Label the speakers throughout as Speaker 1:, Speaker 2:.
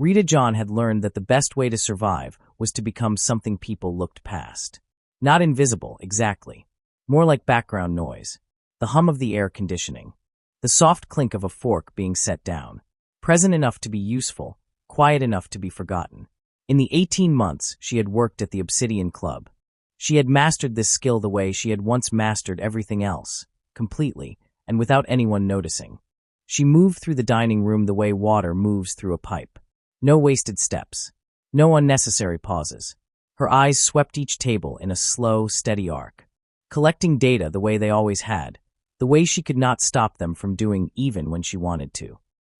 Speaker 1: Rita John had learned that the best way to survive was to become something people looked past. Not invisible, exactly. More like background noise. The hum of the air conditioning. The soft clink of a fork being set down. Present enough to be useful, quiet enough to be forgotten. In the 18 months she had worked at the Obsidian Club, she had mastered this skill the way she had once mastered everything else, completely, and without anyone noticing. She moved through the dining room the way water moves through a pipe. No wasted steps. No unnecessary pauses. Her eyes swept each table in a slow, steady arc, collecting data the way they always had, the way she could not stop them from doing even when she wanted to.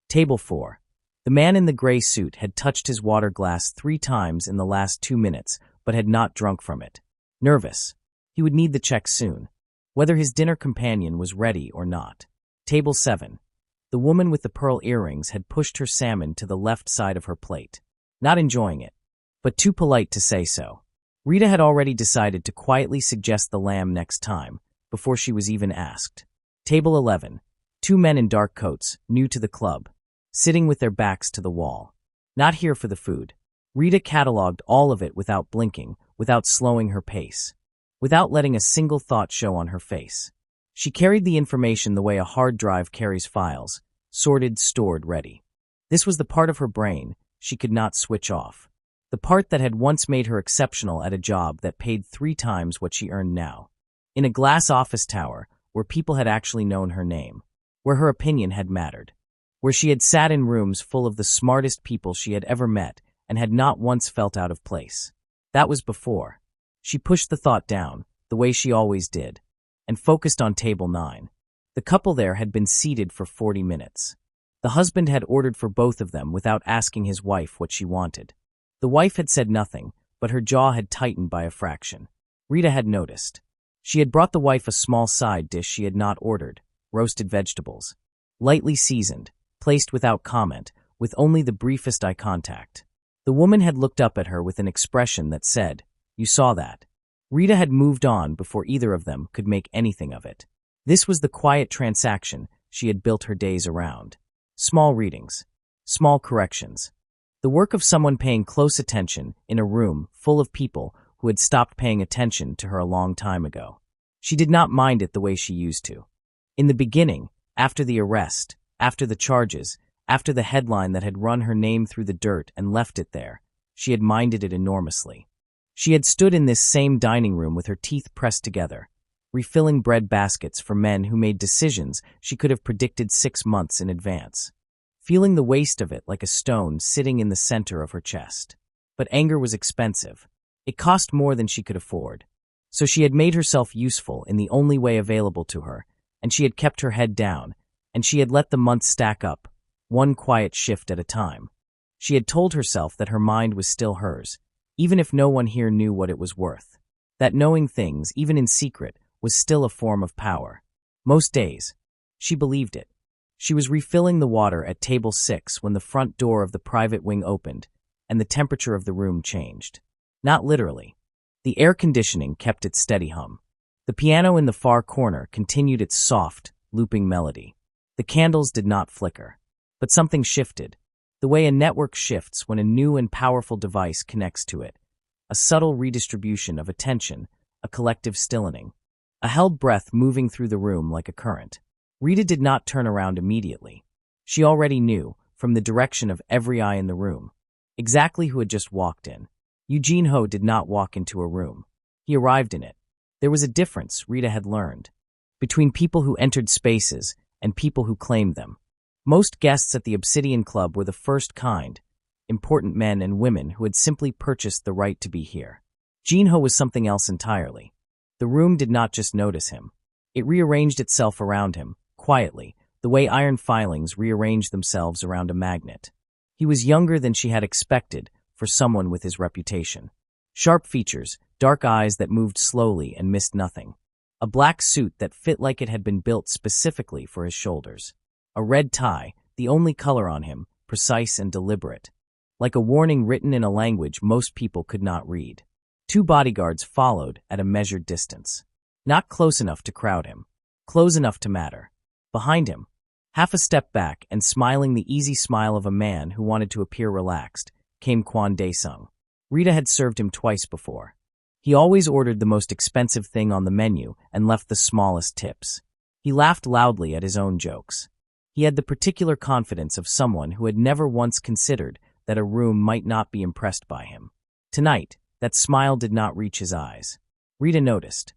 Speaker 1: Table 4. The man in the gray suit had touched his water glass 3 times in the last 2 minutes, but had not drunk from it. Nervous. He would need the check soon, whether his dinner companion was ready or not. Table 7. The woman with the pearl earrings had pushed her salmon to the left side of her plate, not enjoying it, but too polite to say so. Rita had already decided to quietly suggest the lamb next time, before she was even asked. Table 11. 2 men in dark coats, new to the club, sitting with their backs to the wall. Not here for the food. Rita catalogued all of it without blinking, without slowing her pace, without letting a single thought show on her face. She carried the information the way a hard drive carries files, sorted, stored, ready. This was the part of her brain she could not switch off, the part that had once made her exceptional at a job that paid 3 times what she earned now. In a glass office tower where people had actually known her name, where her opinion had mattered, where she had sat in rooms full of the smartest people she had ever met and had not once felt out of place. That was before. She pushed the thought down, the way she always did, and focused on table 9. The couple there had been seated for 40 minutes. The husband had ordered for both of them without asking his wife what she wanted. The wife had said nothing, but her jaw had tightened by a fraction. Rita had noticed. She had brought the wife a small side dish she had not ordered, roasted vegetables, lightly seasoned, placed without comment, with only the briefest eye contact. The woman had looked up at her with an expression that said, "You saw that." Rita had moved on before either of them could make anything of it. This was the quiet transaction she had built her days around. Small readings, small corrections. The work of someone paying close attention in a room full of people who had stopped paying attention to her a long time ago. She did not mind it the way she used to. In the beginning, after the arrest, after the charges, after the headline that had run her name through the dirt and left it there, she had minded it enormously. She had stood in this same dining room with her teeth pressed together, refilling bread baskets for men who made decisions she could have predicted 6 months in advance, feeling the waste of it like a stone sitting in the center of her chest. But anger was expensive. It cost more than she could afford. So she had made herself useful in the only way available to her, and she had kept her head down, and she had let the months stack up, one quiet shift at a time. She had told herself that her mind was still hers, even if no one here knew what it was worth. That knowing things, even in secret, was still a form of power. Most days, she believed it. She was refilling the water at table 6 when the front door of the private wing opened, and the temperature of the room changed. Not literally. The air conditioning kept its steady hum. The piano in the far corner continued its soft, looping melody. The candles did not flicker. But something shifted, the way a network shifts when a new and powerful device connects to it. A subtle redistribution of attention, a collective stillioning. A held breath moving through the room like a current. Rita did not turn around immediately. She already knew, from the direction of every eye in the room, exactly who had just walked in. Eugene Ho did not walk into a room. He arrived in it. There was a difference, Rita had learned, between people who entered spaces and people who claimed them. Most guests at the Obsidian Club were the first kind, important men and women who had simply purchased the right to be here. Eugene Ho was something else entirely. The room did not just notice him. It rearranged itself around him, quietly, the way iron filings rearrange themselves around a magnet. He was younger than she had expected for someone with his reputation. Sharp features, dark eyes that moved slowly and missed nothing. A black suit that fit like it had been built specifically for his shoulders. A red tie, the only color on him, precise and deliberate. Like a warning written in a language most people could not read. 2 bodyguards followed at a measured distance. Not close enough to crowd him. Close enough to matter. Behind him, Half a step back and smiling the easy smile of a man who wanted to appear relaxed, came Kwon Dae-sung. Rita had served him twice before. He always ordered the most expensive thing on the menu and left the smallest tips. He laughed loudly at his own jokes. He had the particular confidence of someone who had never once considered that a room might not be impressed by him. Tonight, that smile did not reach his eyes. Rita noticed.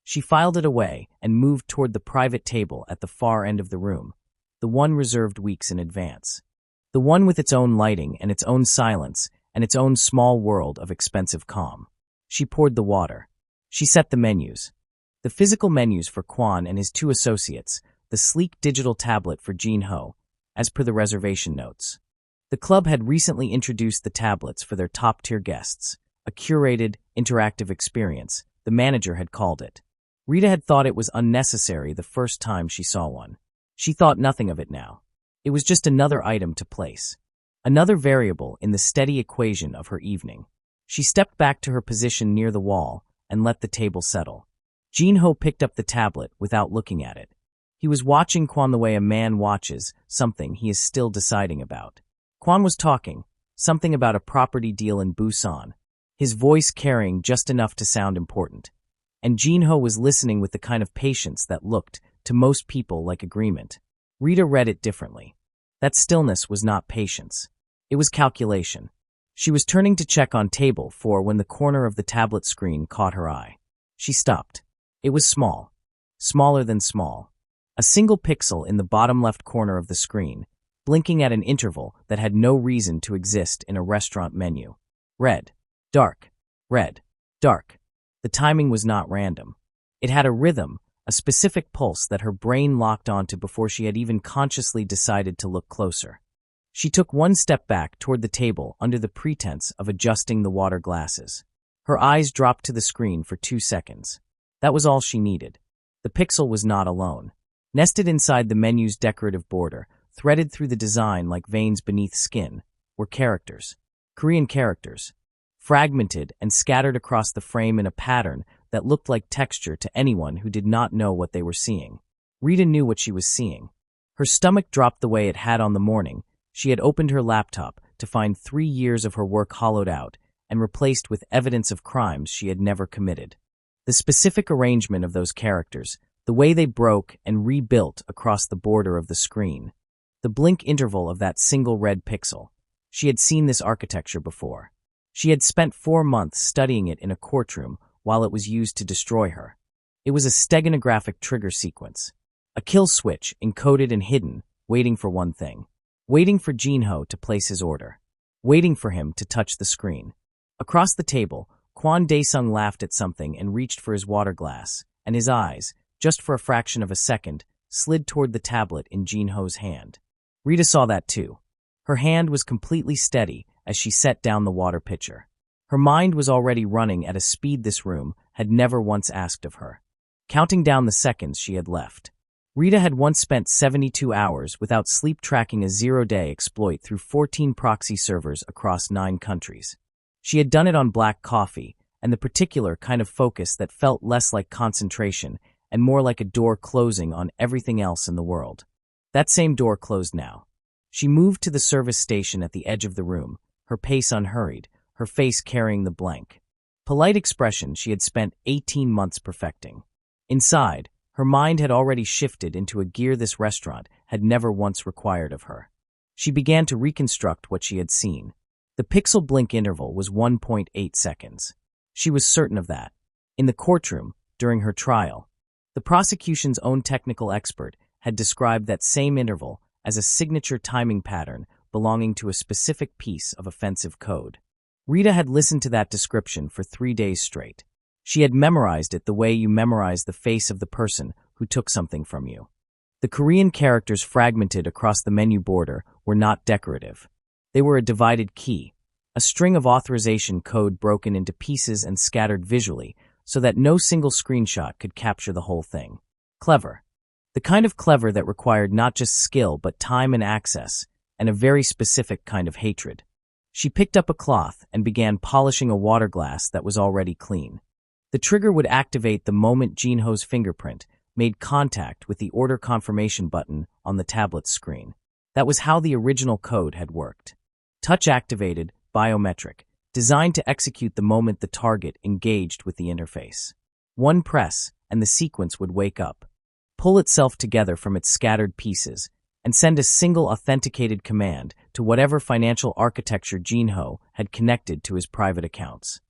Speaker 1: She filed it away and moved toward the private table at the far end of the room, the one reserved weeks in advance. The one with its own lighting and its own silence and its own small world of expensive calm. She poured the water. She set the menus. The physical menus for Kwon and his two associates, the sleek digital tablet for Jin-ho, as per the reservation notes. The club had recently introduced the tablets for their top-tier guests, a curated, interactive experience, the manager had called it. Rita had thought it was unnecessary the first time she saw one. She thought nothing of it now. It was just another item to place. Another variable in the steady equation of her evening. She stepped back to her position near the wall and let the table settle. Jin-ho picked up the tablet without looking at it. He was watching Kwon the way a man watches something he is still deciding about. Kwon was talking, something about a property deal in Busan, his voice carrying just enough to sound important. And Jin-ho was listening with the kind of patience that looked, to most people, like agreement. Rita read it differently. That stillness was not patience. It was calculation. She was turning to check on table 4 when the corner of the tablet screen caught her eye. She stopped. It was small. Smaller than small. A single pixel in the bottom left corner of the screen, blinking at an interval that had no reason to exist in a restaurant menu. Red. Dark. Red. Dark. The timing was not random. It had a rhythm, a specific pulse that her brain locked onto before she had even consciously decided to look closer. She took one step back toward the table under the pretense of adjusting the water glasses. Her eyes dropped to the screen for 2 seconds. That was all she needed. The pixel was not alone. Nested inside the menu's decorative border, threaded through the design like veins beneath skin, were characters. Korean characters. Fragmented and scattered across the frame in a pattern that looked like texture to anyone who did not know what they were seeing. Rita knew what she was seeing. Her stomach dropped the way it had on the morning she had opened her laptop to find 3 years of her work hollowed out and replaced with evidence of crimes she had never committed. The specific arrangement of those characters, the way they broke and rebuilt across the border of the screen, the blink interval of that single red pixel. She had seen this architecture before. She had spent 4 months studying it in a courtroom while it was used to destroy her. It was a steganographic trigger sequence, a kill switch encoded and hidden, waiting for one thing. Waiting for Jin-ho to place his order. Waiting for him to touch the screen. Across the table, Kwon Dae-sung laughed at something and reached for his water glass, and his eyes, just for a fraction of a second, slid toward the tablet in Jin-ho's hand. Rita saw that too. Her hand was completely steady as she set down the water pitcher. Her mind was already running at a speed this room had never once asked of her, counting down the seconds she had left. Rita had once spent 72 hours without sleep tracking a zero-day exploit through 14 proxy servers across 9 countries. She had done it on black coffee and the particular kind of focus that felt less like concentration and more like a door closing on everything else in the world. That same door closed now. She moved to the service station at the edge of the room, her pace unhurried, her face carrying the blank, polite expression she had spent 18 months perfecting. Inside, her mind had already shifted into a gear this restaurant had never once required of her. She began to reconstruct what she had seen. The pixel blink interval was 1.8 seconds. She was certain of that. In the courtroom, during her trial, the prosecution's own technical expert had described that same interval as a signature timing pattern belonging to a specific piece of offensive code. Rita had listened to that description for 3 days straight. She had memorized it the way you memorize the face of the person who took something from you. The Korean characters fragmented across the menu border were not decorative. They were a divided key, a string of authorization code broken into pieces and scattered visually so that no single screenshot could capture the whole thing. Clever. The kind of clever that required not just skill but time and access, and a very specific kind of hatred. She picked up a cloth and began polishing a water glass that was already clean. The trigger would activate the moment Jin-ho's fingerprint, made contact with the order confirmation button on the tablet's screen. That was how the original code had worked. Touch-activated, biometric, designed to execute the moment the target engaged with the interface. One press, and the sequence would wake up, pull itself together from its scattered pieces, and send a single authenticated command to whatever financial architecture Jinho had connected to his private accounts.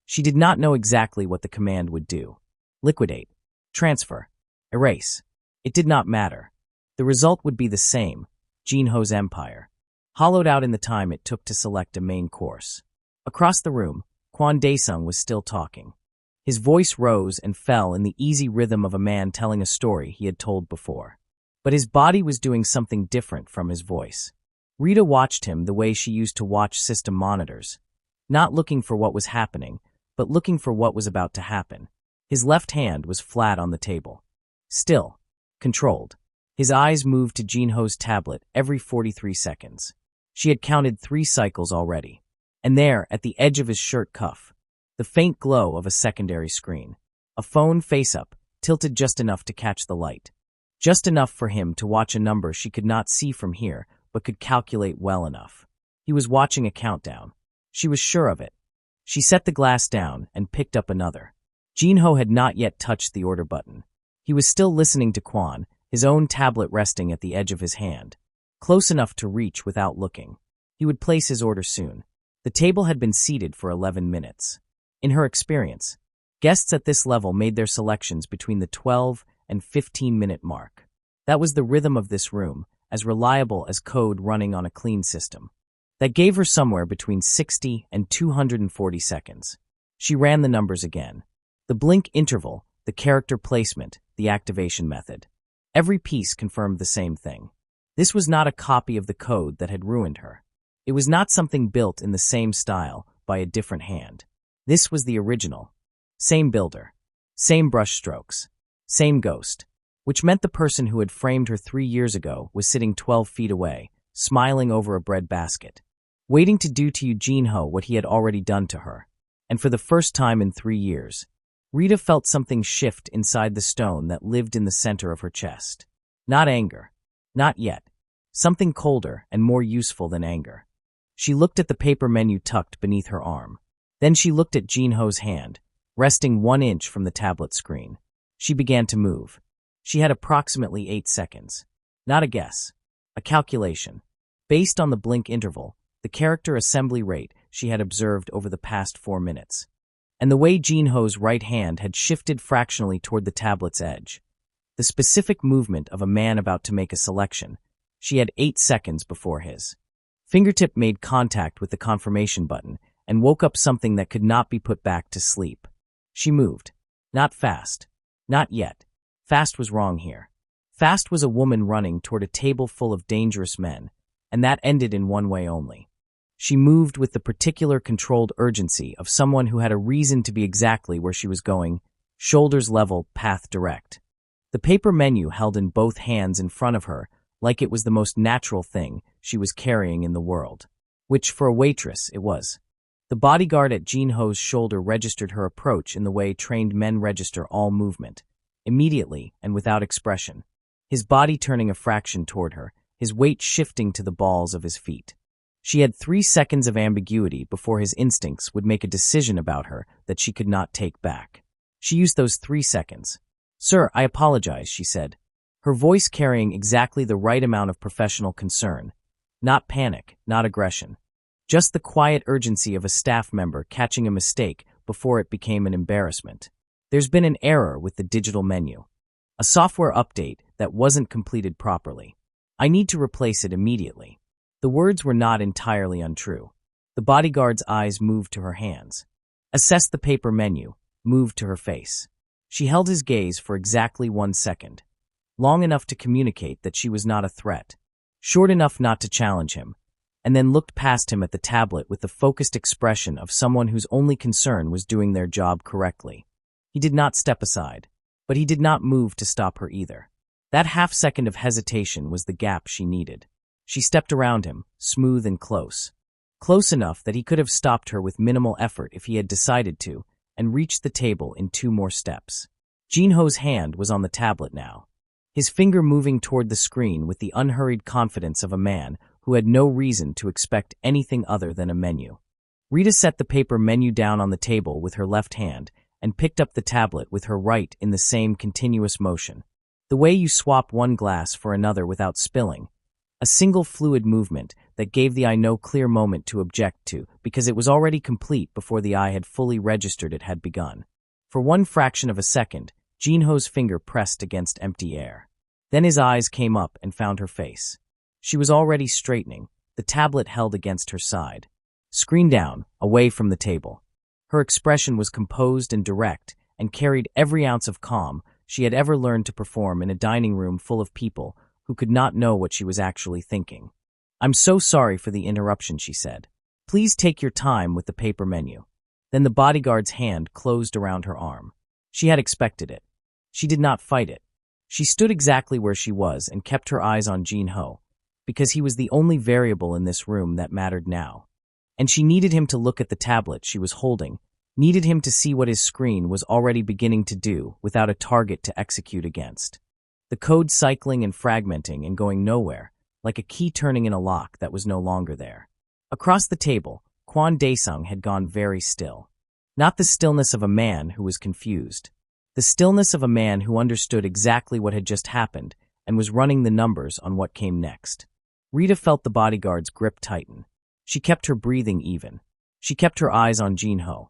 Speaker 1: She did not know exactly what the command would do. Liquidate, transfer, erase. It did not matter. The result would be the same: Jinho's empire, hollowed out in the time it took to select a main course. Across the room, Kwon Daesung was still talking. His voice rose and fell in the easy rhythm of a man telling a story he had told before. But his body was doing something different from his voice. Rita watched him the way she used to watch system monitors, not looking for what was happening, but looking for what was about to happen. His left hand was flat on the table. Still, controlled. His eyes moved to Jinho's tablet every 43 seconds. She had counted 3 cycles already. And there, at the edge of his shirt cuff, the faint glow of a secondary screen. A phone face-up, tilted just enough to catch the light. Just enough for him to watch a number she could not see from here, but could calculate well enough. He was watching a countdown. She was sure of it. She set the glass down and picked up another. Jinho had not yet touched the order button. He was still listening to Kwon, his own tablet resting at the edge of his hand, close enough to reach without looking. He would place his order soon. The table had been seated for 11 minutes. In her experience, guests at this level made their selections between the 12 and 15-minute mark. That was the rhythm of this room, as reliable as code running on a clean system. That gave her somewhere between 60 and 240 seconds. She ran the numbers again. The blink interval, the character placement, the activation method. Every piece confirmed the same thing. This was not a copy of the code that had ruined her. It was not something built in the same style by a different hand. This was the original. Same builder. Same brush strokes. Same ghost. Which meant the person who had framed her 3 years ago was sitting 12 feet away, smiling over a bread basket, waiting to do to Jinho what he had already done to her. And for the first time in 3 years, Rita felt something shift inside the stone that lived in the center of her chest. Not anger. Not yet. Something colder and more useful than anger. She looked at the paper menu tucked beneath her arm. Then she looked at Jinho's hand, resting 1 inch from the tablet screen. She began to move. She had approximately 8 seconds. Not a guess. A calculation. Based on the blink interval, the character assembly rate she had observed over the past 4 minutes. And the way Jinho's right hand had shifted fractionally toward the tablet's edge. The specific movement of a man about to make a selection. She had 8 seconds before his fingertip made contact with the confirmation button and woke up something that could not be put back to sleep. She moved. Not fast. Not yet. Fast was wrong here. Fast was a woman running toward a table full of dangerous men, and that ended in one way only. She moved with the particular controlled urgency of someone who had a reason to be exactly where she was going, shoulders level, path direct. The paper menu held in both hands in front of her like it was the most natural thing she was carrying in the world, which for a waitress it was. The bodyguard at Jinho's shoulder registered her approach in the way trained men register all movement, immediately and without expression, his body turning a fraction toward her, his weight shifting to the balls of his feet. She had 3 seconds of ambiguity before his instincts would make a decision about her that she could not take back. She used those 3 seconds. "Sir, I apologize," she said, her voice carrying exactly the right amount of professional concern. Not panic, not aggression. Just the quiet urgency of a staff member catching a mistake before it became an embarrassment. There's been an error with the digital menu. A software update that wasn't completed properly. I need to replace it immediately. The words were not entirely untrue. The bodyguard's eyes moved to her hands. Assessed the paper menu, moved to her face. She held his gaze for exactly 1 second. Long enough to communicate that she was not a threat. Short enough not to challenge him. And then looked past him at the tablet with the focused expression of someone whose only concern was doing their job correctly. He did not step aside, but he did not move to stop her either. That half-second of hesitation was the gap she needed. She stepped around him, smooth and close. Close enough that he could have stopped her with minimal effort if he had decided to, and reached the table in 2 more steps. Jinho's hand was on the tablet now, his finger moving toward the screen with the unhurried confidence of a man who had no reason to expect anything other than a menu. Rita set the paper menu down on the table with her left hand and picked up the tablet with her right in the same continuous motion. The way you swap one glass for another without spilling. A single fluid movement that gave the eye no clear moment to object to because it was already complete before the eye had fully registered it had begun. For one fraction of a second, Jinho's finger pressed against empty air. Then his eyes came up and found her face. She was already straightening, the tablet held against her side. Screen down, away from the table. Her expression was composed and direct and carried every ounce of calm she had ever learned to perform in a dining room full of people who could not know what she was actually thinking. "I'm so sorry for the interruption," she said. "Please take your time with the paper menu." Then the bodyguard's hand closed around her arm. She had expected it. She did not fight it. She stood exactly where she was and kept her eyes on Jinho, because he was the only variable in this room that mattered now. And she needed him to look at the tablet she was holding, needed him to see what his screen was already beginning to do without a target to execute against. The code cycling and fragmenting and going nowhere, like a key turning in a lock that was no longer there. Across the table, Kwon Daesung had gone very still. Not the stillness of a man who was confused. The stillness of a man who understood exactly what had just happened and was running the numbers on what came next. Rita felt the bodyguard's grip tighten. She kept her breathing even. She kept her eyes on Jinho.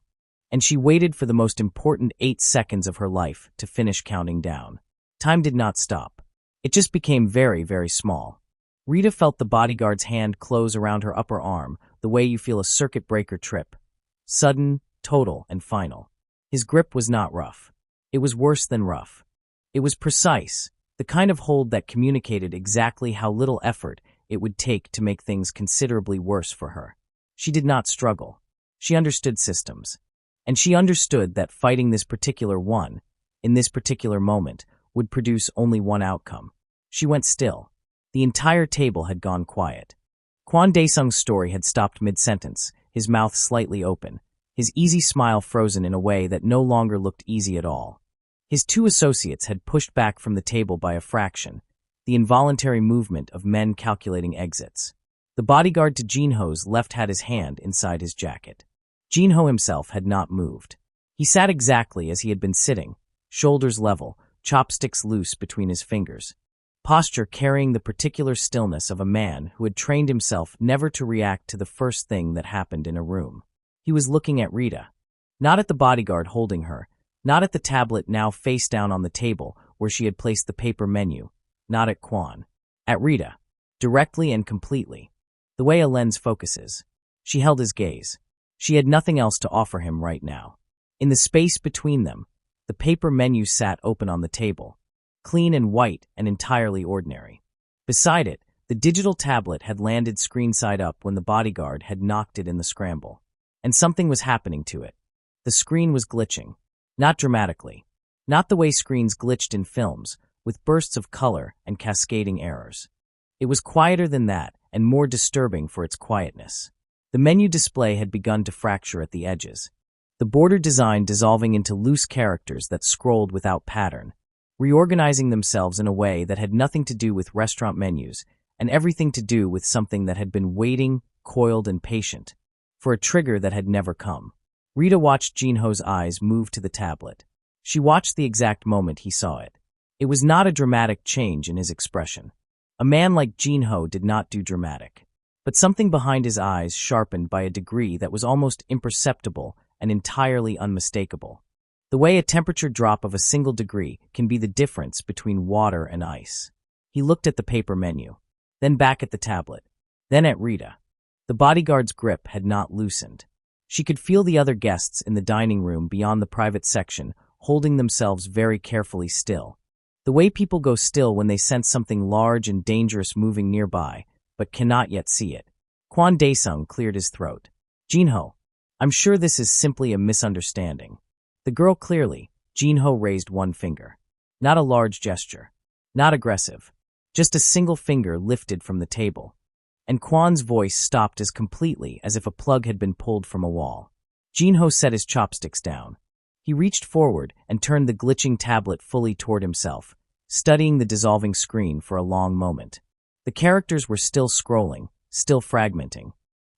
Speaker 1: And she waited for the most important 8 seconds of her life to finish counting down. Time did not stop. It just became very, very small. Rita felt the bodyguard's hand close around her upper arm, the way you feel a circuit breaker trip. Sudden, total, and final. His grip was not rough. It was worse than rough. It was precise, the kind of hold that communicated exactly how little effort it would take to make things considerably worse for her. She did not struggle. She understood systems. And she understood that fighting this particular one, in this particular moment, would produce only one outcome. She went still. The entire table had gone quiet. Kwon Daesung's story had stopped mid-sentence, his mouth slightly open, his easy smile frozen in a way that no longer looked easy at all. His 2 associates had pushed back from the table by a fraction, the involuntary movement of men calculating exits. The bodyguard to Jinho's left had his hand inside his jacket. Jinho himself had not moved. He sat exactly as he had been sitting, shoulders level, chopsticks loose between his fingers. Posture carrying the particular stillness of a man who had trained himself never to react to the first thing that happened in a room. He was looking at Rita. Not at the bodyguard holding her, not at the tablet now face down on the table where she had placed the paper menu, not at Kwon. At Rita. Directly and completely. The way a lens focuses. She held his gaze. She had nothing else to offer him right now. In the space between them, the paper menu sat open on the table, clean and white and entirely ordinary. Beside it, the digital tablet had landed screen side up when the bodyguard had knocked it in the scramble. And something was happening to it. The screen was glitching. Not dramatically. Not the way screens glitched in films, with bursts of color and cascading errors. It was quieter than that and more disturbing for its quietness. The menu display had begun to fracture at the edges. The border design dissolving into loose characters that scrolled without pattern, reorganizing themselves in a way that had nothing to do with restaurant menus and everything to do with something that had been waiting, coiled and patient, for a trigger that had never come. Rita watched Jinho's eyes move to the tablet. She watched the exact moment he saw it. It was not a dramatic change in his expression. A man like Jinho did not do dramatic. But something behind his eyes sharpened by a degree that was almost imperceptible and entirely unmistakable. The way a temperature drop of a single degree can be the difference between water and ice. He looked at the paper menu, then back at the tablet, then at Rita. The bodyguard's grip had not loosened. She could feel the other guests in the dining room beyond the private section holding themselves very carefully still. The way people go still when they sense something large and dangerous moving nearby, but cannot yet see it. Kwon Daesung cleared his throat. Jinho, I'm sure this is simply a misunderstanding. The girl clearly, Jinho raised one finger. Not a large gesture. Not aggressive. Just a single finger lifted from the table. And Kwon's voice stopped as completely as if a plug had been pulled from a wall. Jinho set his chopsticks down. He reached forward and turned the glitching tablet fully toward himself, studying the dissolving screen for a long moment. The characters were still scrolling, still fragmenting.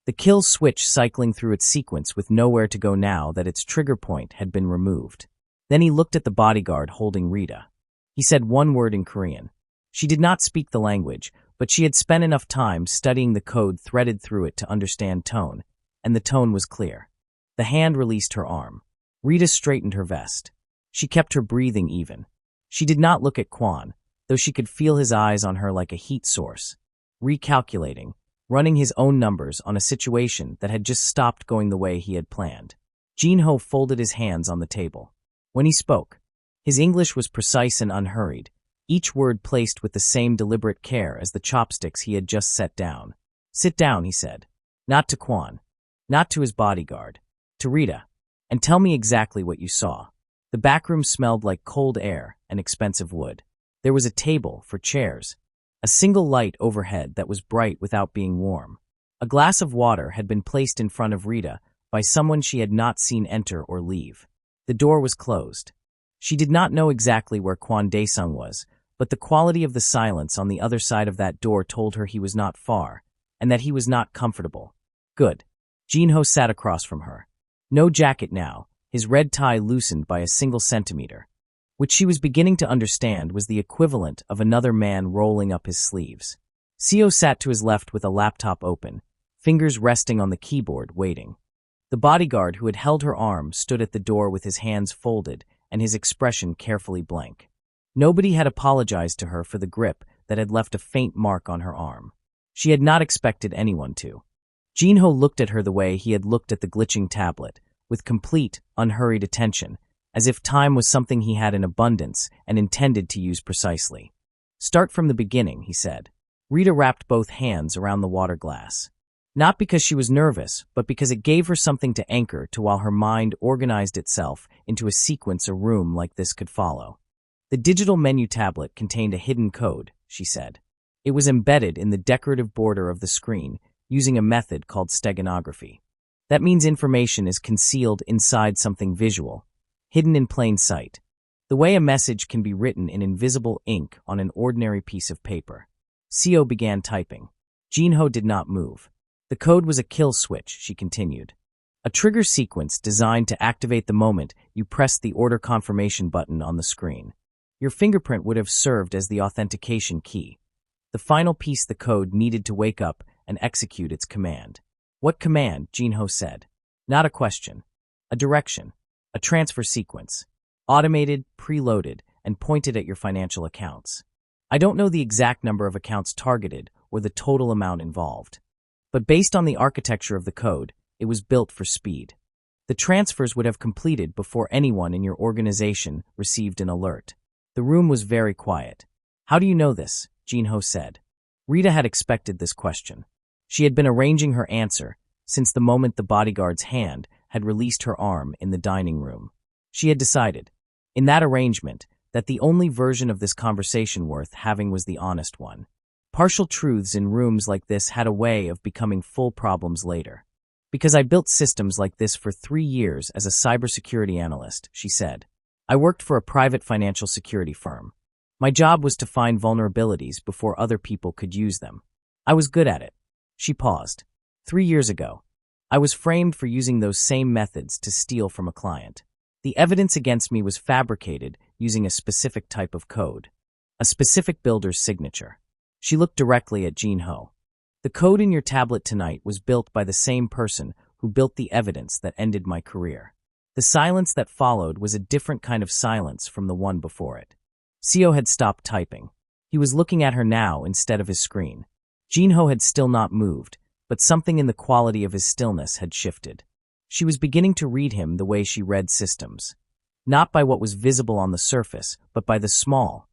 Speaker 1: The kill switch cycling through its sequence with nowhere to go now that its trigger point had been removed. Then he looked at the bodyguard holding Rita. He said one word in Korean. She did not speak the language, but she had spent enough time studying the code threaded through it to understand tone, and the tone was clear. The hand released her arm. Rita straightened her vest. She kept her breathing even. She did not look at Kwon, though she could feel his eyes on her like a heat source. Recalculating, running his own numbers on a situation that had just stopped going the way he had planned. Jin-ho folded his hands on the table. When he spoke, his English was precise and unhurried, each word placed with the same deliberate care as the chopsticks he had just set down. "Sit down," he said. Not to Kwon, not to his bodyguard, to Rita. "And tell me exactly what you saw." The backroom smelled like cold air and expensive wood. There was a table for chairs, a single light overhead that was bright without being warm. A glass of water had been placed in front of Rita by someone she had not seen enter or leave. The door was closed. She did not know exactly where Kwon Daesung was, but the quality of the silence on the other side of that door told her he was not far, and that he was not comfortable. Good. Jin-ho sat across from her. No jacket now, his red tie loosened by a single centimeter, which she was beginning to understand was the equivalent of another man rolling up his sleeves. Seo sat to his left with a laptop open, fingers resting on the keyboard, waiting. The bodyguard who had held her arm stood at the door with his hands folded and his expression carefully blank. Nobody had apologized to her for the grip that had left a faint mark on her arm. She had not expected anyone to. Jin-ho looked at her the way he had looked at the glitching tablet, with complete, unhurried attention, as if time was something he had in abundance and intended to use precisely. "Start from the beginning," he said. Rita wrapped both hands around the water glass. Not because she was nervous, but because it gave her something to anchor to while her mind organized itself into a sequence a room like this could follow. The digital menu tablet contained a hidden code, she said. It was embedded in the decorative border of the screen, using a method called steganography. That means information is concealed inside something visual, hidden in plain sight, the way a message can be written in invisible ink on an ordinary piece of paper. Seo began typing. Jin-ho did not move. The code was a kill switch, she continued. A trigger sequence designed to activate the moment you pressed the order confirmation button on the screen. Your fingerprint would have served as the authentication key. The final piece the code needed to wake up and execute its command. "What command?" Jin-ho said. Not a question. A direction. A transfer sequence. Automated, preloaded, and pointed at your financial accounts. I don't know the exact number of accounts targeted or the total amount involved. But based on the architecture of the code, it was built for speed. The transfers would have completed before anyone in your organization received an alert. The room was very quiet. "How do you know this?" Jin-ho said. Rita had expected this question. She had been arranging her answer since the moment the bodyguard's hand had released her arm in the dining room. She had decided, in that arrangement, that the only version of this conversation worth having was the honest one. Partial truths in rooms like this had a way of becoming full problems later. "Because I built systems like this for 3 years as a cybersecurity analyst," she said. "I worked for a private financial security firm. My job was to find vulnerabilities before other people could use them. I was good at it." She paused. 3 years ago, I was framed for using those same methods to steal from a client. The evidence against me was fabricated using a specific type of code, a specific builder's signature. She looked directly at Jin-ho. "The code in your tablet tonight was built by the same person who built the evidence that ended my career." The silence that followed was a different kind of silence from the one before it. Seo had stopped typing. He was looking at her now instead of his screen. Jin-ho had still not moved, but something in the quality of his stillness had shifted. She was beginning to read him the way she read systems. Not by what was visible on the surface, but by the small,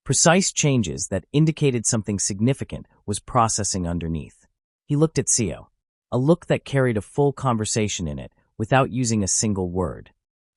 Speaker 1: precise changes that indicated something significant was processing underneath. He looked at Seo, a look that carried a full conversation in it without using a single word.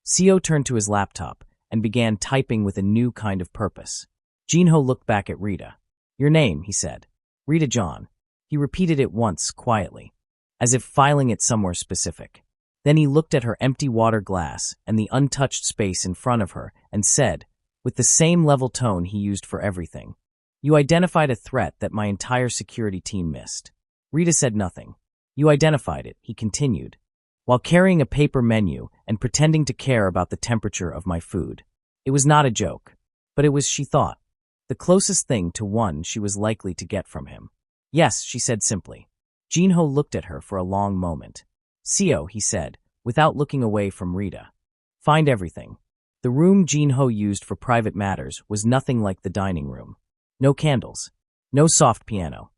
Speaker 1: Seo turned to his laptop and began typing with a new kind of purpose. Jin-ho looked back at Rita. "Your name," he said. "Rita John." He repeated it once, quietly, as if filing it somewhere specific. Then he looked at her empty water glass and the untouched space in front of her and said, with the same level tone he used for everything, "You identified a threat that my entire security team missed." Rita said nothing. "You identified it," he continued, "while carrying a paper menu and pretending to care about the temperature of my food. It was not a joke, but it was, she thought, the closest thing to one she was likely to get from him. "Yes," she said simply. Jinho looked at her for a long moment. "Seo," he said, without looking away from Rita. "Find everything." The room Jinho used for private matters was nothing like the dining room. No candles. No soft piano.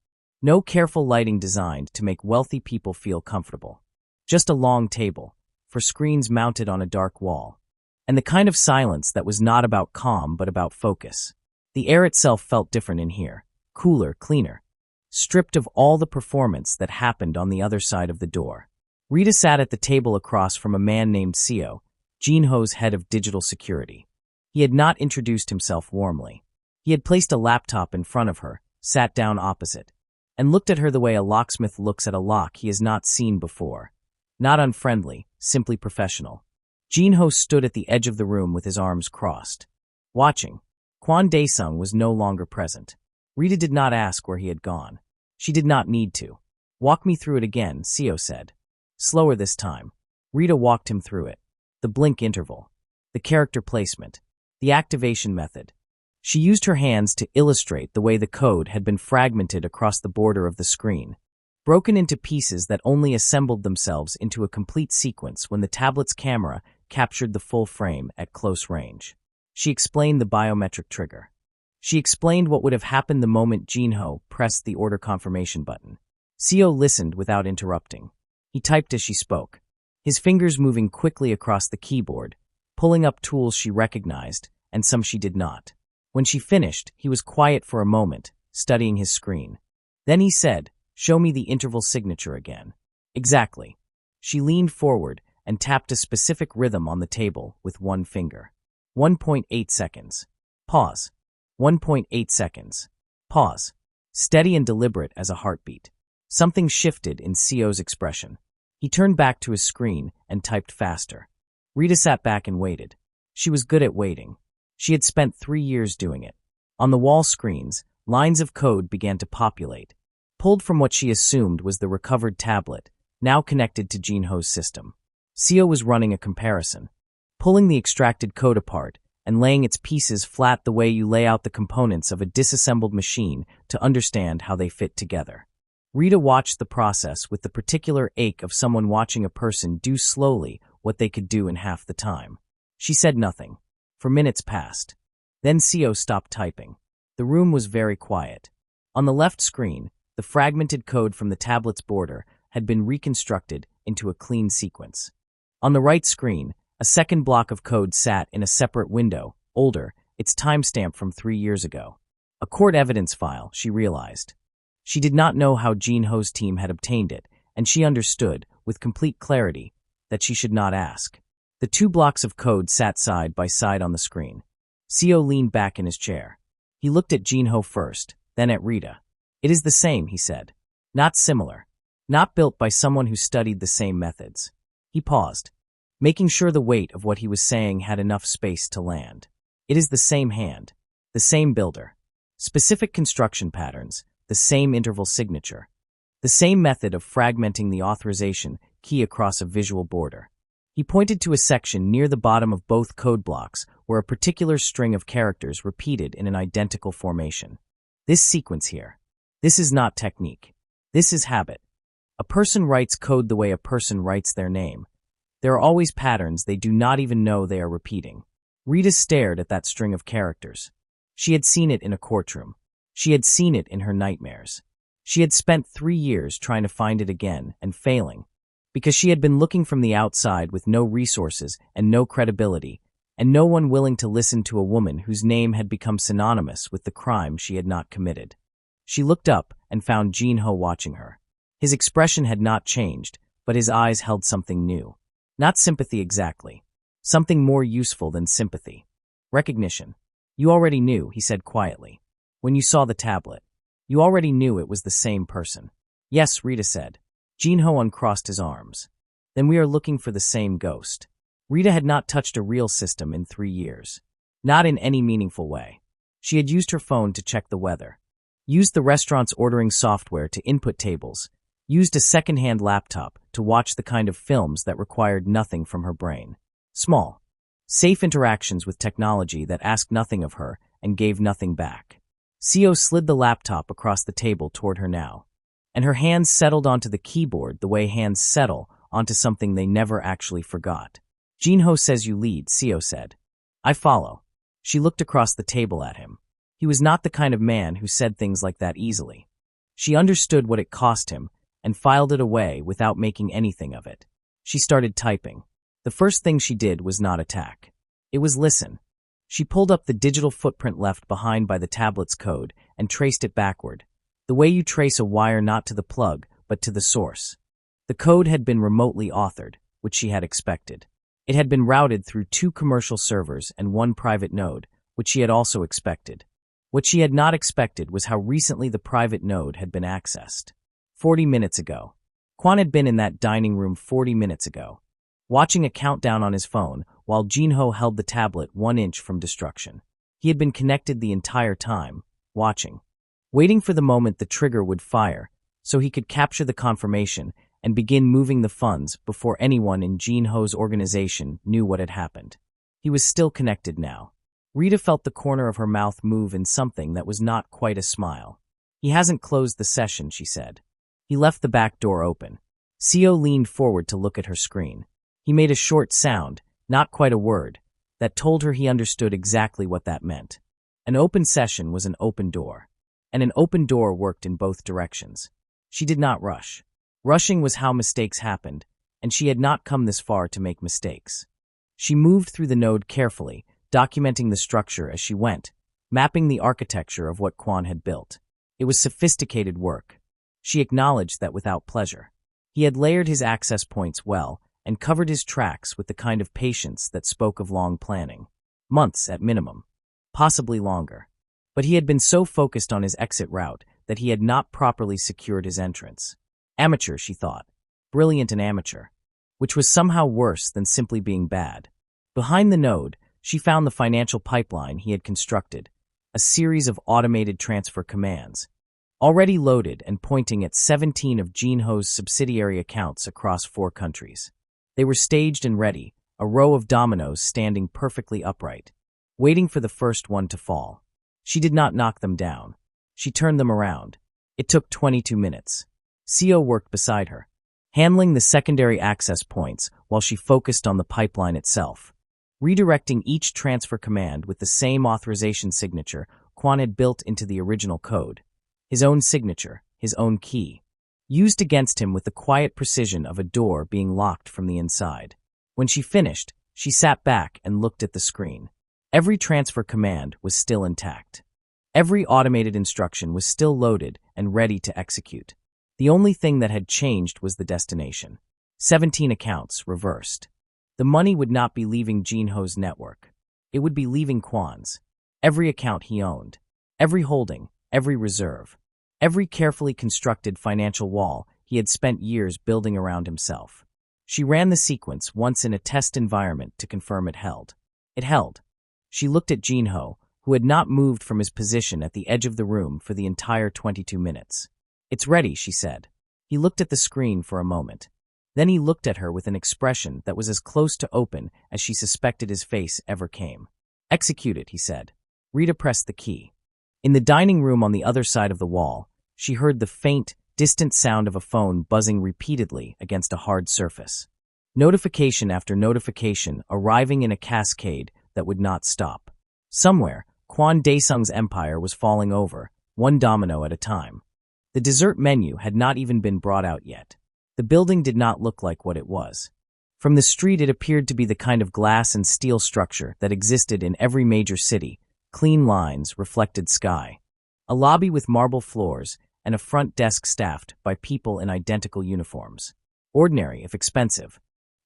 Speaker 1: No careful lighting designed to make wealthy people feel comfortable. Just a long table, for screens mounted on a dark wall. And the kind of silence that was not about calm but about focus. The air itself felt different in here. Cooler, cleaner. Stripped of all the performance that happened on the other side of the door. Rita sat at the table across from a man named Seo, Jinho's head of digital security. He had not introduced himself warmly. He had placed a laptop in front of her, sat down opposite, and looked at her the way a locksmith looks at a lock he has not seen before. Not unfriendly, simply professional. Jinho stood at the edge of the room with his arms crossed. Watching. Kwon Daesung was no longer present. Rita did not ask where he had gone. She did not need to. "Walk me through it again," Seo said. Slower this time. Rita walked him through it. The blink interval. The character placement. The activation method. She used her hands to illustrate the way the code had been fragmented across the border of the screen, broken into pieces that only assembled themselves into a complete sequence when the tablet's camera captured the full frame at close range. She explained the biometric trigger. She explained what would have happened the moment Jinho pressed the order confirmation button. Seo listened without interrupting. He typed as she spoke, his fingers moving quickly across the keyboard, pulling up tools she recognized and some she did not. When she finished, he was quiet for a moment, studying his screen. Then he said, "Show me the interval signature again." "Exactly." She leaned forward and tapped a specific rhythm on the table with one finger. 1.8 seconds. Pause. 1.8 seconds. Pause. Steady and deliberate as a heartbeat. Something shifted in Seo's expression. He turned back to his screen and typed faster. Rita sat back and waited. She was good at waiting. She had spent 3 years doing it. On the wall screens, lines of code began to populate, pulled from what she assumed was the recovered tablet, now connected to Jinho's system. Seo was running a comparison, pulling the extracted code apart and laying its pieces flat the way you lay out the components of a disassembled machine to understand how they fit together. Rita watched the process with the particular ache of someone watching a person do slowly what they could do in half the time. She said nothing. For minutes passed. Then Seo stopped typing. The room was very quiet. On the left screen, the fragmented code from the tablet's border had been reconstructed into a clean sequence. On the right screen, a second block of code sat in a separate window, older, its timestamp from 3 years ago. A court evidence file, she realized. She did not know how Jinho's team had obtained it, and she understood, with complete clarity, that she should not ask. The 2 blocks of code sat side by side on the screen. Seo leaned back in his chair. He looked at Jinho first, then at Rita. "It is the same," he said. "Not similar. Not built by someone who studied the same methods." He paused, making sure the weight of what he was saying had enough space to land. "It is the same hand, the same builder, specific construction patterns, the same interval signature, the same method of fragmenting the authorization key across a visual border." He pointed to a section near the bottom of both code blocks where a particular string of characters repeated in an identical formation. "This sequence here. This is not technique. This is habit. A person writes code the way a person writes their name. There are always patterns they do not even know they are repeating." Rita stared at that string of characters. She had seen it in a courtroom. She had seen it in her nightmares. She had spent 3 years trying to find it again and failing, because she had been looking from the outside with no resources and no credibility, and no one willing to listen to a woman whose name had become synonymous with the crime she had not committed. She looked up and found Jinho watching her. His expression had not changed, but his eyes held something new. Not sympathy exactly. Something more useful than sympathy. Recognition. "You already knew," he said quietly. "When you saw the tablet. You already knew it was the same person." "Yes," Rita said. Jinho uncrossed his arms. Then we are looking for the same ghost. Rita had not touched a real system in 3 years. Not in any meaningful way. She had used her phone to check the weather, used the restaurant's ordering software to input tables, used a second-hand laptop to watch the kind of films that required nothing from her brain. Small, safe interactions with technology that asked nothing of her and gave nothing back. CO slid the laptop across the table toward her now, and her hands settled onto the keyboard the way hands settle onto something they never actually forgot. Jinho says you lead, CO said. I follow. She looked across the table at him. He was not the kind of man who said things like that easily. She understood what it cost him and filed it away without making anything of it. She started typing. The first thing she did was not attack. It was listen. She pulled up the digital footprint left behind by the tablet's code and traced it backward, the way you trace a wire not to the plug, but to the source. The code had been remotely authored, which she had expected. It had been routed through 2 commercial servers and 1 private node, which she had also expected. What she had not expected was how recently the private node had been accessed. 40 minutes ago. Kwon had been in that dining room 40 minutes ago, watching a countdown on his phone while Jinho held the tablet 1 inch from destruction. He had been connected the entire time, watching, waiting for the moment the trigger would fire so he could capture the confirmation and begin moving the funds before anyone in Jinho's organization knew what had happened. He was still connected now. Rita felt the corner of her mouth move in something that was not quite a smile. He hasn't closed the session, she said. He left the back door open. CO leaned forward to look at her screen. He made a short sound, not quite a word, that told her he understood exactly what that meant. An open session was an open door, and an open door worked in both directions. She did not rush. Rushing was how mistakes happened, and she had not come this far to make mistakes. She moved through the node carefully, documenting the structure as she went, mapping the architecture of what Kwon had built. It was sophisticated work. She acknowledged that without pleasure. He had layered his access points well and covered his tracks with the kind of patience that spoke of long planning. Months at minimum. Possibly longer. But he had been so focused on his exit route that he had not properly secured his entrance. Amateur, she thought. Brilliant and amateur. Which was somehow worse than simply being bad. Behind the node, she found the financial pipeline he had constructed, a series of automated transfer commands, already loaded and pointing at 17 of Jinho's subsidiary accounts across 4 countries. They were staged and ready, a row of dominoes standing perfectly upright, waiting for the first one to fall. She did not knock them down. She turned them around. It took 22 minutes. CO worked beside her, handling the secondary access points while she focused on the pipeline itself, redirecting each transfer command with the same authorization signature Kwon had built into the original code. His own signature, his own key, used against him with the quiet precision of a door being locked from the inside. When she finished, she sat back and looked at the screen. Every transfer command was still intact. Every automated instruction was still loaded and ready to execute. The only thing that had changed was the destination. 17 accounts reversed. The money would not be leaving Jinho's network. It would be leaving Kwon's. Every account he owned. Every holding. Every reserve. Every carefully constructed financial wall he had spent years building around himself. She ran the sequence once in a test environment to confirm it held. It held. She looked at Jinho, who had not moved from his position at the edge of the room for the entire 22 minutes. It's ready, she said. He looked at the screen for a moment. Then he looked at her with an expression that was as close to open as she suspected his face ever came. Execute it, he said. Rita pressed the key. In the dining room on the other side of the wall, she heard the faint, distant sound of a phone buzzing repeatedly against a hard surface. Notification after notification arriving in a cascade that would not stop. Somewhere, Kwon Daesung's empire was falling over, one domino at a time. The dessert menu had not even been brought out yet. The building did not look like what it was. From the street it appeared to be the kind of glass and steel structure that existed in every major city, clean lines, reflected sky. A lobby with marble floors and a front desk staffed by people in identical uniforms. Ordinary, if expensive.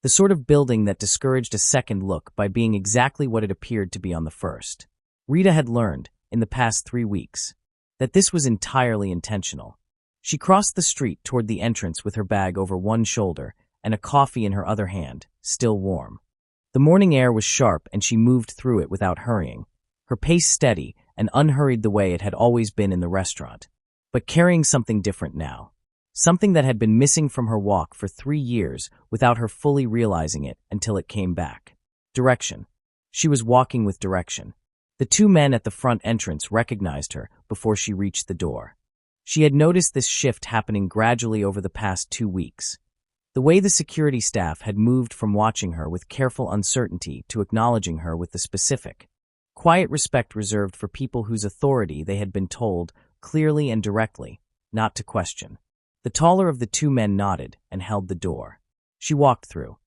Speaker 1: The sort of building that discouraged a second look by being exactly what it appeared to be on the first. Rita had learned, in the past 3 weeks, that this was entirely intentional. She crossed the street toward the entrance with her bag over one shoulder and a coffee in her other hand, still warm. The morning air was sharp and she moved through it without hurrying, her pace steady and unhurried the way it had always been in the restaurant, but carrying something different now. Something that had been missing from her walk for 3 years without her fully realizing it until it came back. Direction. She was walking with direction. The 2 men at the front entrance recognized her before she reached the door. She had noticed this shift happening gradually over the past 2 weeks. The way the security staff had moved from watching her with careful uncertainty to acknowledging her with the specific, quiet respect reserved for people whose authority they had been told, clearly and directly, not to question. The taller of the 2 men nodded and held the door. She walked through.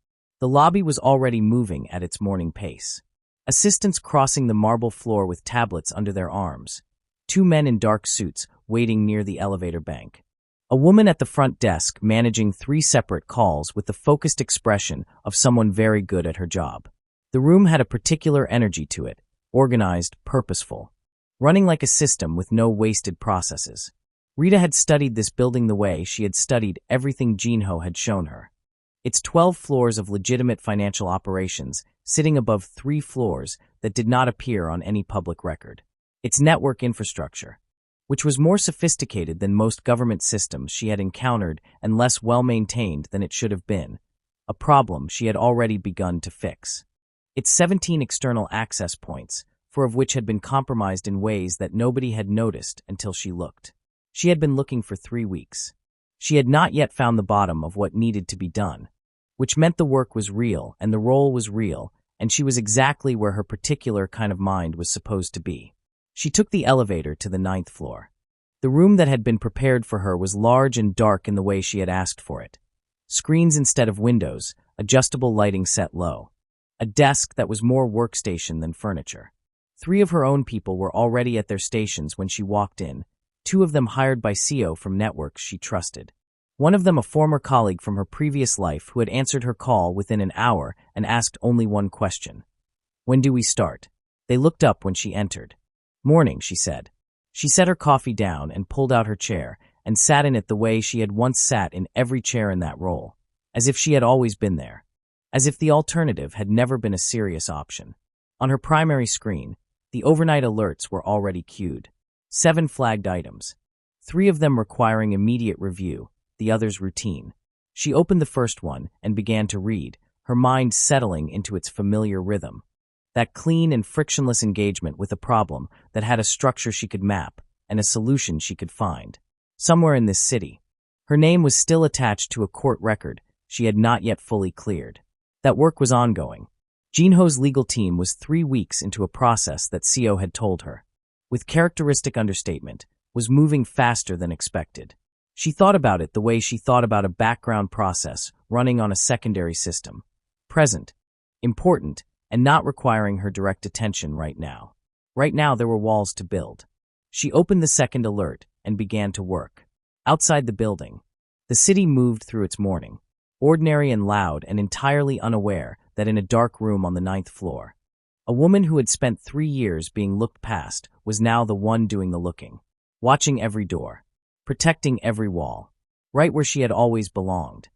Speaker 1: The lobby was already moving at its morning pace. Assistants crossing the marble floor with tablets under their arms. 2 men in dark suits waiting near the elevator bank. A woman at the front desk managing 3 separate calls with the focused expression of someone very good at her job. The room had a particular energy to it, organized, purposeful, running like a system with no wasted processes. Rita had studied this building the way she had studied everything Jinho had shown her. Its 12 floors of legitimate financial operations sitting above 3 floors that did not appear on any public record. Its network infrastructure, which was more sophisticated than most government systems she had encountered and less well-maintained than it should have been, a problem she had already begun to fix. Its 17 external access points, 4 of which had been compromised in ways that nobody had noticed until she looked. She had been looking for 3 weeks. She had not yet found the bottom of what needed to be done, which meant the work was real and the role was real, and she was exactly where her particular kind of mind was supposed to be. She took the elevator to the 9th floor. The room that had been prepared for her was large and dark in the way she had asked for it. Screens instead of windows, adjustable lighting set low. A desk that was more workstation than furniture. 3 of her own people were already at their stations when she walked in, 2 of them hired by CEO from networks she trusted. One of them a former colleague from her previous life who had answered her call within an hour and asked only one question. "When do we start?" They looked up when she entered. "Morning," she said. She set her coffee down and pulled out her chair and sat in it the way she had once sat in every chair in that role, as if she had always been there, as if the alternative had never been a serious option. On her primary screen, the overnight alerts were already queued. 7 flagged items, 3 of them requiring immediate review, the others routine. She opened the first one and began to read, her mind settling into its familiar rhythm. That clean and frictionless engagement with a problem that had a structure she could map and a solution she could find. Somewhere in this city. Her name was still attached to a court record she had not yet fully cleared. That work was ongoing. Jinho's legal team was 3 weeks into a process that CEO had told her, with characteristic understatement, was moving faster than expected. She thought about it the way she thought about a background process running on a secondary system. Present, important, and not requiring her direct attention right now. Right now there were walls to build. She opened the second alert and began to work. Outside the building, the city moved through its morning, ordinary and loud and entirely unaware that in a dark room on the 9th floor, a woman who had spent 3 years being looked past was now the one doing the looking, watching every door, protecting every wall, right where she had always belonged.